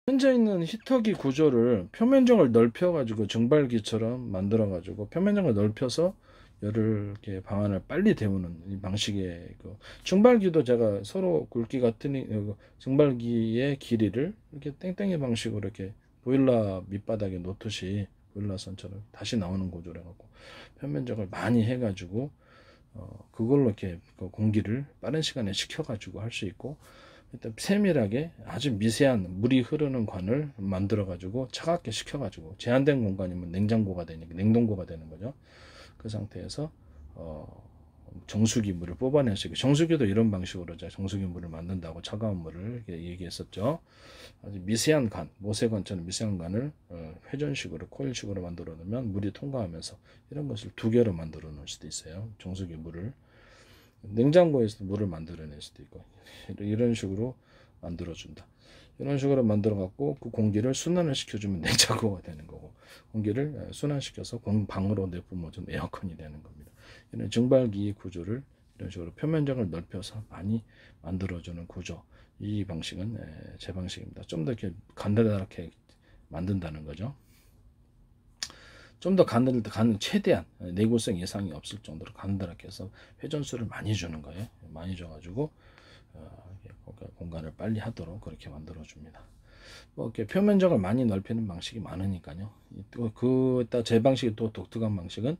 현재 있는 히터기 구조를 표면적을 넓혀 가지고 증발기처럼 만들어 가지고 표면적을 넓혀서 열을 이렇게 방안을 빨리 데우는 이 방식의 그 증발기도 제가 서로 굵기 같은 증발기의 길이를 이렇게 땡땡이 방식으로 이렇게 보일러 밑바닥에 놓듯이 보일러선처럼 다시 나오는 구조를 해갖고 표면적을 많이 해가지고 그걸로 이렇게 그 공기를 빠른 시간에 식혀가지고 할 수 있고, 일단 세밀하게 아주 미세한 물이 흐르는 관을 만들어 가지고 차갑게 식혀 가지고 제한된 공간이면 냉장고가 되니까 냉동고가 되는 거죠. 그 상태에서 정수기 물을 뽑아낼 수 있고, 정수기도 이런 방식으로 정수기 물을 만든다고 차가운 물을 얘기했었죠. 아주 미세한 간, 모세관처럼 미세한 간을 회전식으로 코일식으로 만들어 놓으면 물이 통과하면서 이런 것을 두 개로 만들어 놓을 수도 있어요. 정수기 물을 냉장고에서 물을 만들어낼 수도 있고, 이런 식으로 만들어준다. 이런 식으로 만들어 갖고 그 공기를 순환을 시켜주면 냉장고가 되는 거고, 공기를 순환시켜서 방으로 내뿜어주면 에어컨이 되는 겁니다. 이런 증발기 구조를 이런 식으로 표면적을 넓혀서 많이 만들어주는 구조, 이 방식은 제 방식입니다. 좀 더 이렇게 간단하게 만든다는 거죠. 좀 더 최대한 내구성 이상이 없을 정도로 간단하게 해서 회전수를 많이 주는 거예요. 많이 줘가지고 공간을 빨리 하도록 그렇게 만들어 줍니다. 뭐 이렇게 표면적을 많이 넓히는 방식이 많으니까요. 제 방식이 또 독특한 방식은,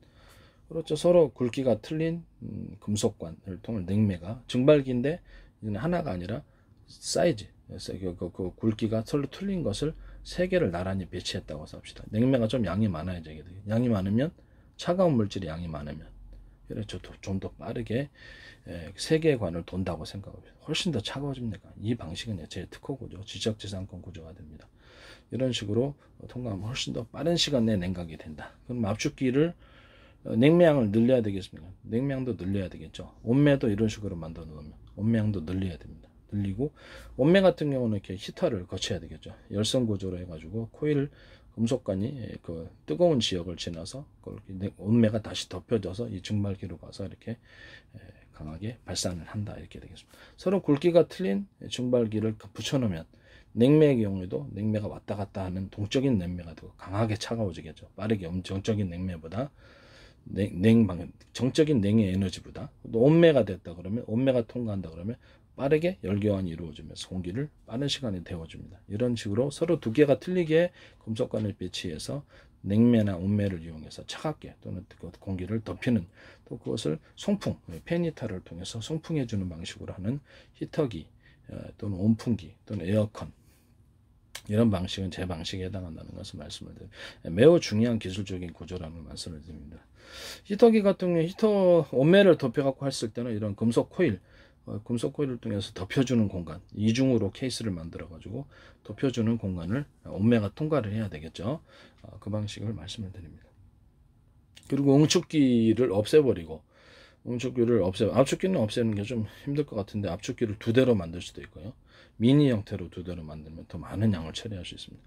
그렇죠, 서로 굵기가 틀린 금속관을 통해 냉매가 증발기인데 하나가 아니라 사이즈, 그 굵기가 서로 틀린 것을 세 개를 나란히 배치했다고 합시다. 냉매가 좀 양이 많아야 되거든요. 양이 많으면, 차가운 물질이 양이 많으면 그렇죠, 좀 더 빠르게 세 개의 관을 돈다고 생각합니다. 훨씬 더 차가워집니다. 이 방식은 제 특허 구조, 지적재산권 구조가 됩니다. 이런 식으로 통과하면 훨씬 더 빠른 시간 내에 냉각이 된다. 그럼 압축기를 냉매양을 늘려야 되겠습니까? 냉매양도 늘려야 되겠죠. 온매도 이런 식으로 만들어 놓으면 온매양도 늘려야 됩니다. 늘리고, 온매 같은 경우는 이렇게 히터를 거쳐야 되겠죠. 열선 구조로 해가지고 코일 금속관이 그 뜨거운 지역을 지나서 온매가 다시 덮여져서 이 증발기로 가서 이렇게 강하게 발산을 한다, 이렇게 되겠습니다. 서로 굵기가 틀린 증발기를 붙여놓으면 냉매의 경우에도 냉매가 왔다 갔다 하는 동적인 냉매가 되고 강하게 차가워지겠죠. 빠르게 정적인 냉매보다 정적인 냉의 에너지보다. 또 온매가 됐다 그러면, 온매가 통과한다 그러면 빠르게 열교환이 이루어지면서 공기를 빠른 시간에 데워줍니다. 이런 식으로 서로 두 개가 틀리게 금속관을 배치해서 냉매나 온매를 이용해서 차갑게 또는 공기를 덮이는, 또 그것을 송풍, 팬히터를 통해서 송풍해주는 방식으로 하는 히터기 또는 온풍기 또는 에어컨, 이런 방식은 제 방식에 해당한다는 것을 말씀을 드립니다. 매우 중요한 기술적인 구조라는 말씀을 드립니다. 히터기 같은 경우 히터 온매를 덮여갖고 했을 때는 이런 금속 코일을 통해서 덮여주는 공간, 이중으로 케이스를 만들어가지고 덮여주는 공간을 온매가 통과를 해야 되겠죠. 그 방식을 말씀을 드립니다. 그리고 응축기를 없애버리고, 압축기는 없애는 게 좀 힘들 것 같은데 압축기를 두 대로 만들 수도 있고요. 미니 형태로 두 대로 만들면 더 많은 양을 처리할 수 있습니다.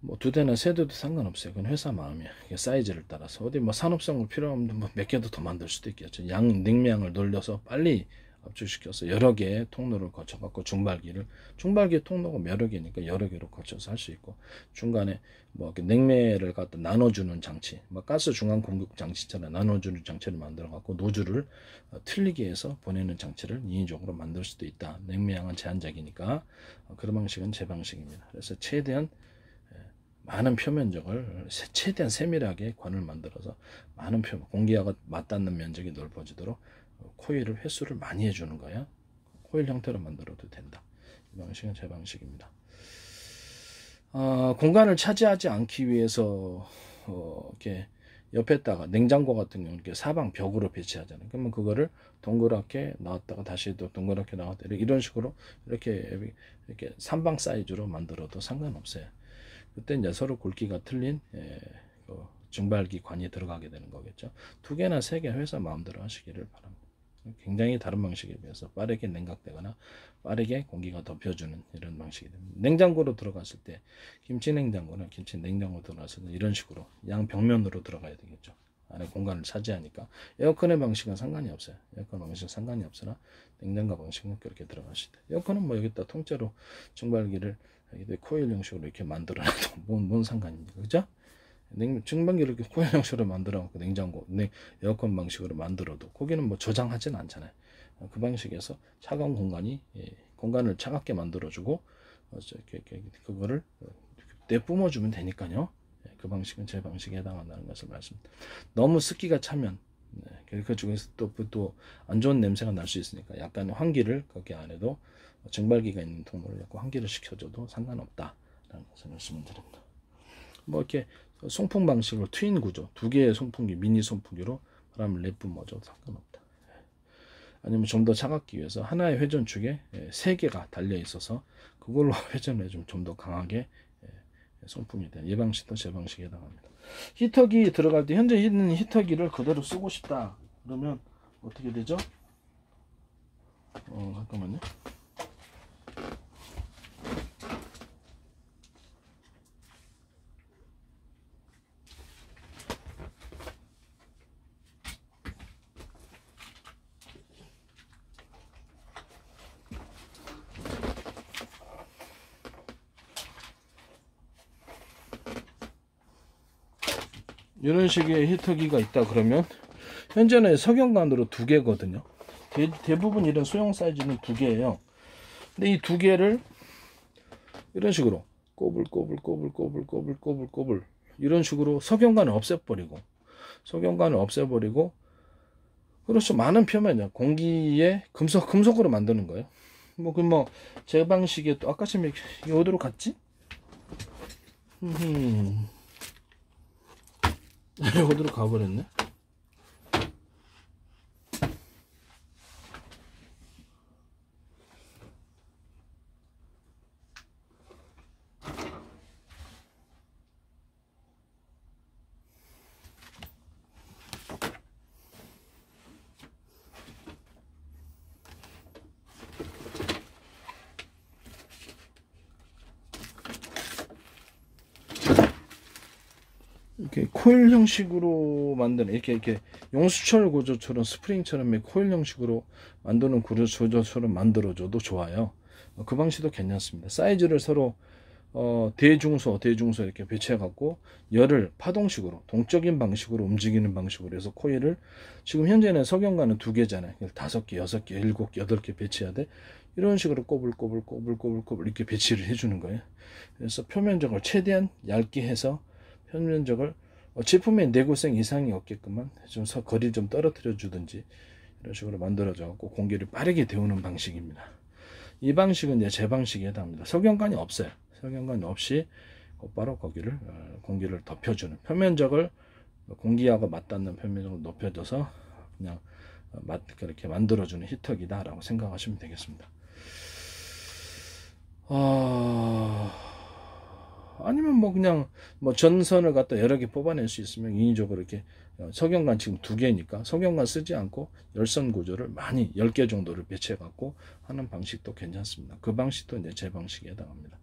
뭐 두 대나 세 대도 상관없어요. 그건 회사 마음이에요. 사이즈를 따라서 어디 뭐 산업성으로 필요하면 뭐 몇 개도 더 만들 수도 있겠죠. 냉매양을 늘려서 빨리 압축시켜서 여러 개의 통로를 거쳐갖고 중발기 통로가 여러 개니까 여러 개로 거쳐서 할 수 있고, 중간에 뭐 냉매를 갖다 나눠주는 장치, 뭐 가스 중간 공급 장치처럼 나눠주는 장치를 만들어갖고 노즐을 틀리게 해서 보내는 장치를 인위적으로 만들 수도 있다. 냉매양은 제한적이니까 그런 방식은 제 방식입니다. 그래서 최대한 많은 표면적을 최대한 세밀하게 관을 만들어서 많은 공기와 맞닿는 면적이 넓어지도록 코일을 횟수를 많이 해주는 거예요. 코일 형태로 만들어도 된다. 이 방식은 제 방식입니다. 공간을 차지하지 않기 위해서 이렇게 옆에다가 냉장고 같은 경우는 이렇게 사방 벽으로 배치하잖아요. 그러면 그거를 동그랗게 나왔다가 다시 또 동그랗게 나왔다, 이런 식으로 이렇게 삼방 사이즈로 만들어도 상관없어요. 그때 이제 서로 굵기가 틀린 증발기 관이 들어가게 되는 거겠죠. 두 개나 세 개 회사 마음대로 하시기를 바랍니다. 굉장히 다른 방식에 비해서 빠르게 냉각되거나 빠르게 공기가 덮여주는 이런 방식이 됩니다. 냉장고로 들어갔을 때, 김치 냉장고 들어갔을 때 이런 식으로 양 벽면으로 들어가야 되겠죠. 안에 공간을 차지하니까. 에어컨의 방식은 상관이 없어요. 에어컨 방식은 상관이 없으나 냉장고 방식은 그렇게 들어가시다. 에어컨은 뭐 여기다 통째로 증발기를 여기 코일 형식으로 이렇게 만들어놔도 뭔 상관입니까? 그죠? 증방기를 이렇게 코일 형식으로 만들어놓고 냉장고, 에어컨 방식으로 만들어도 거기는 뭐 저장하진 않잖아요. 그 방식에서 차가운 공간을 차갑게 만들어주고 그거를 내뿜어주면 되니까요. 그 방식은 제 방식에 해당한다는 것을 말씀드립니다. 너무 습기가 차면 그 중에서 또 안 좋은 냄새가 날 수 있으니까 약간의 환기를 거기 안에도 증발기가 있는 통로를 갖고 환기를 시켜줘도 상관없다라는 것을 말씀을 드립니다. 뭐 이렇게 송풍 방식으로 트윈 구조, 두 개의 송풍기, 미니 송풍기로 바람을 내뿜어줘도 상관없다. 아니면 좀 더 차갑기 위해서 하나의 회전축에 세 개가 달려 있어서 그걸로 회전을 해주면 좀 더 강하게 송풍이 되는 이 방식도 제 방식에 해당합니다. 히터기 들어갈 때 현재 있는 히터기를 그대로 쓰고 싶다 그러면 어떻게 되죠? 잠깐만요. 이런 식의 히터기가 있다 그러면 현재는 석영관으로 두 개거든요. 대부분 이런 소형 사이즈는 두 개예요. 근데 이 두 개를 이런 식으로 꼬불 이런 식으로 석영관을 없애버리고 그렇죠. 많은 표면이요. 공기에 금속으로 만드는 거예요. 제 방식에 또 아까처럼 이게 어디로 갔지? 어디로 가버렸네. 이렇게 코일 형식으로 만드는 이렇게 용수철 구조처럼 스프링처럼 코일 형식으로 만드는 구조처럼 만들어줘도 좋아요. 그 방식도 괜찮습니다. 사이즈를 서로 대중소 이렇게 배치해 갖고 열을 파동식으로 동적인 방식으로 움직이는 방식으로 해서 코일을 지금 현재는 석영관은 두 개잖아요. 5개, 6개, 7개, 8개 배치해야 돼. 이런 식으로 꼬불 이렇게 배치를 해주는 거예요. 그래서 표면적을 최대한 얇게 해서 표면적을 제품의 내구성 이상이 없게끔만 좀 거리를 좀 떨어뜨려 주든지 이런 식으로 만들어져 갖고 공기를 빠르게 데우는 방식입니다. 이 방식은 이제 제 방식에 해당합니다. 석영관이 없어요. 석영관이 없이 곧바로 거기를 공기를 덮여주는 표면적을 공기하고 맞닿는 표면적을 높여줘서 그냥 그렇게 만들어주는 히터기다라고 생각하시면 되겠습니다. 아니면 그냥 전선을 갖다 여러 개 뽑아낼 수 있으면 인위적으로 이렇게 석영관 지금 두 개니까 석영관 쓰지 않고 열선 구조를 많이 10개 정도를 배치해 갖고 하는 방식도 괜찮습니다. 그 방식도 이제 제 방식에 해당합니다.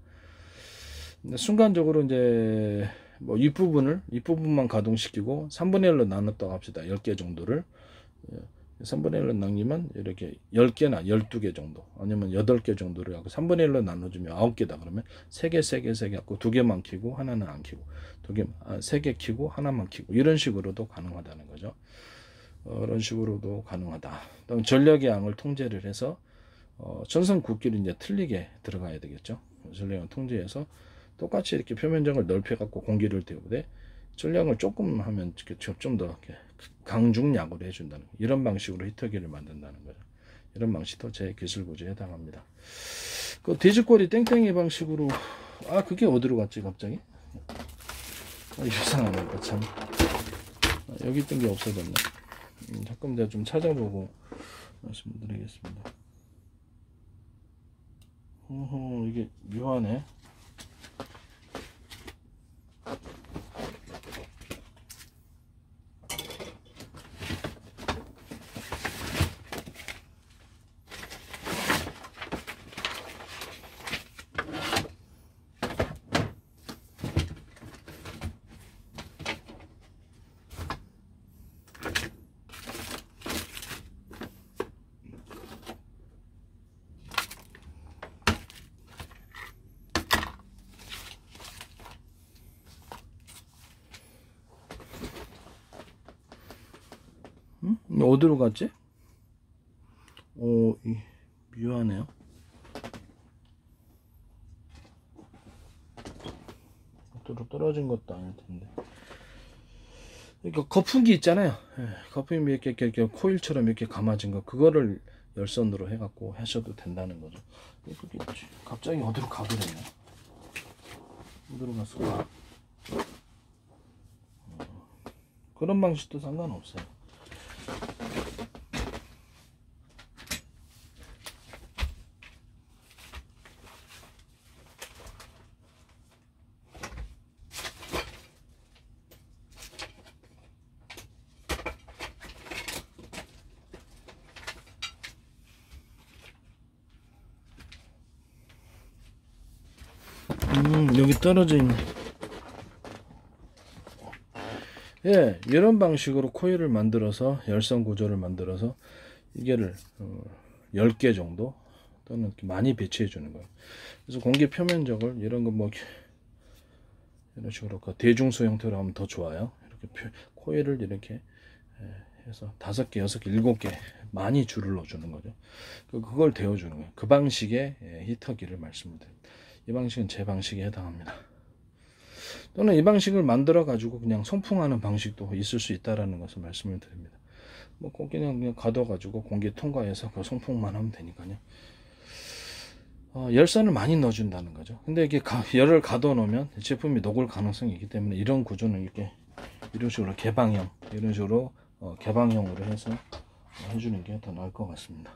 근데 순간적으로 이제 이 부분만 가동시키고 3분의 1로 나눴다고 합시다. 10개 정도를 3분의 1로 나뉘면 이렇게 10개나 12개 정도 아니면 8개 정도를 하고 3분의 1로 나눠주면 9개다 그러면 3개 하고 2개만 키고 하나는 안 키고 3개 키고 하나만 키고 이런 식으로도 가능하다는 거죠. 이런 식으로도 가능하다. 그다음 전력의 양을 통제를 해서 전선 굵기를 이제 틀리게 들어가야 되겠죠. 전력을 통제해서 똑같이 이렇게 표면적을 넓혀 갖고 공기를 데우되 전량을 조금 하면 좀 더 강중약으로 해준다는 이런 방식으로 히터기를 만든다는 거죠. 이런 방식도 제 기술 구조에 해당합니다. 그 돼지꼬리 땡땡이 방식으로 그게 어디로 갔지 갑자기? 이상하네. 참 여기 있던 게 없어졌네. 잠깐 내가 좀 찾아보고 말씀드리겠습니다. 이게 묘하네. 어디로 갔지? 묘하네요. 어디로 떨어진 것도 아닐 텐데. 그러니까 거품기 있잖아요. 거품이 이렇게 코일처럼 이렇게 감아진 거, 그거를 열선으로 해갖고 하셔도 된다는 거죠. 그게 갑자기 어디로 가버렸네. 어디로 갔을까? 그런 방식도 상관없어요. 여기 떨어져 있네. 예, 이런 방식으로 코일을 만들어서 열선 구조를 만들어서 이게를 10개 정도 또는 이렇게 많이 배치해 주는 거예요. 그래서 공기 표면적을 이런 거 뭐 이런 식으로 대중수 형태로 하면 더 좋아요. 이렇게 코일을 이렇게 해서 5개, 6개, 7개 많이 줄을 넣어주는 거죠. 그걸 데워주는 거예요. 그 방식의 히터기를 말씀드립니다. 이 방식은 제 방식에 해당합니다. 또는 이 방식을 만들어 가지고 그냥 송풍하는 방식도 있을 수 있다라는 것을 말씀을 드립니다. 뭐 그냥 가둬 가지고 공기 통과해서 그 송풍만 하면 되니까요. 열선을 많이 넣어준다는 거죠. 근데 이게 열을 가둬 놓으면 제품이 녹을 가능성이 있기 때문에 이런 구조는 이렇게 이런 식으로 개방형, 이런 식으로 개방형으로 해서 해주는 게 더 나을 것 같습니다.